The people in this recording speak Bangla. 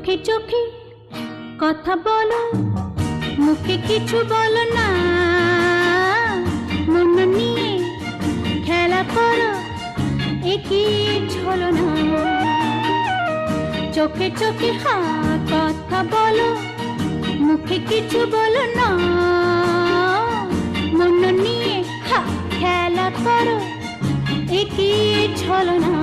চোখে চোখে কথা বলো, মুখে কিছু বলো না। মন নিয়ে খেলা করো, একই ছলনা। চোখে চোখে কথা বলো, মুখে কিছু বলো না। মন নিয়ে খেলা করো, একই ছলনা।